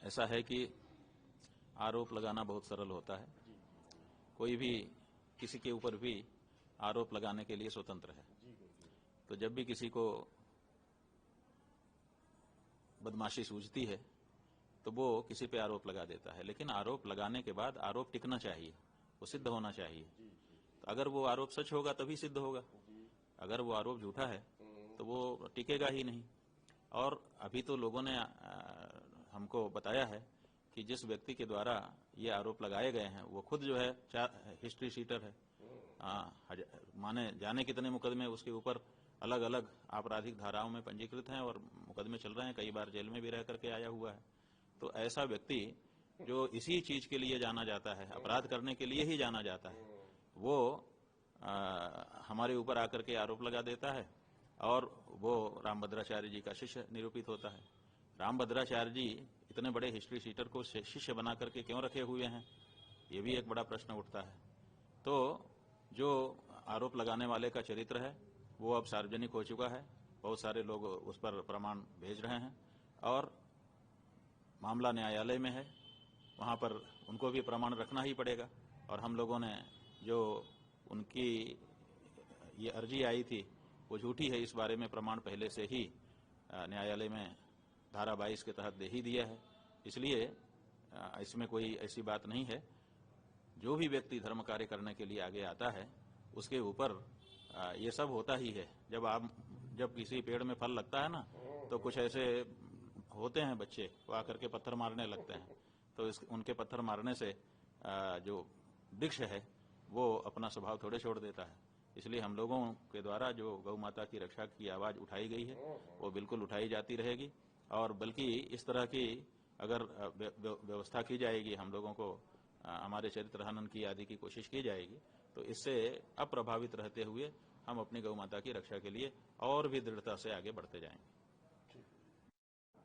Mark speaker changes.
Speaker 1: ऐसा है कि आरोप लगाना बहुत सरल होता है। कोई भी किसी के ऊपर भी आरोप लगाने के लिए स्वतंत्र है। तो जब भी किसी को बदमाशी सूझती है तो वो किसी पे आरोप लगा देता है, लेकिन आरोप लगाने के बाद आरोप टिकना चाहिए, वो सिद्ध होना चाहिए। तो अगर वो आरोप सच होगा तभी सिद्ध होगा, अगर वो आरोप झूठा है तो वो टिकेगा ही नहीं। और अभी तो लोगों ने हमको बताया है कि जिस व्यक्ति के द्वारा ये आरोप लगाए गए हैं वो खुद जो है हिस्ट्री शीटर है। माने जाने कितने मुकदमे उसके ऊपर अलग अलग आपराधिक धाराओं में पंजीकृत हैं और मुकदमे चल रहे हैं, कई बार जेल में भी रह करके आया हुआ है। तो ऐसा व्यक्ति जो इसी चीज के लिए जाना जाता है, अपराध करने के लिए ही जाना जाता है, वो हमारे ऊपर आकर के आरोप लगा देता है और वो रामभद्राचार्य जी का शिष्य निरूपित होता है। रामभद्राचार्य जी इतने बड़े हिस्ट्री शीटर को शिष्य बना करके क्यों रखे हुए हैं, ये भी एक बड़ा प्रश्न उठता है। तो जो आरोप लगाने वाले का चरित्र है वो अब सार्वजनिक हो चुका है, बहुत सारे लोग उस पर प्रमाण भेज रहे हैं और मामला न्यायालय में है, वहां पर उनको भी प्रमाण रखना ही पड़ेगा। और हम लोगों ने जो उनकी ये अर्जी आई थी वो झूठी है, इस बारे में प्रमाण पहले से ही न्यायालय में धारा 22 के तहत दे ही दिया है। इसलिए इसमें कोई ऐसी बात नहीं है। जो भी व्यक्ति धर्म कार्य करने के लिए आगे आता है उसके ऊपर ये सब होता ही है। जब किसी पेड़ में फल लगता है ना, तो कुछ ऐसे होते हैं बच्चे, वो आकर के पत्थर मारने लगते हैं। तो उनके पत्थर मारने से जो वृक्ष है वो अपना स्वभाव थोड़े छोड़ देता है। इसलिए हम लोगों के द्वारा जो गौ माता की रक्षा की आवाज उठाई गई है वो बिल्कुल उठाई जाती रहेगी। और बल्कि इस तरह की अगर व्यवस्था की जाएगी, हम लोगों को हमारे चरित्र हनन की आदि की कोशिश की जाएगी, तो इससे अप्रभावित रहते हुए हम अपनी गौ माता की रक्षा के लिए और भी दृढ़ता से आगे बढ़ते जाएंगे।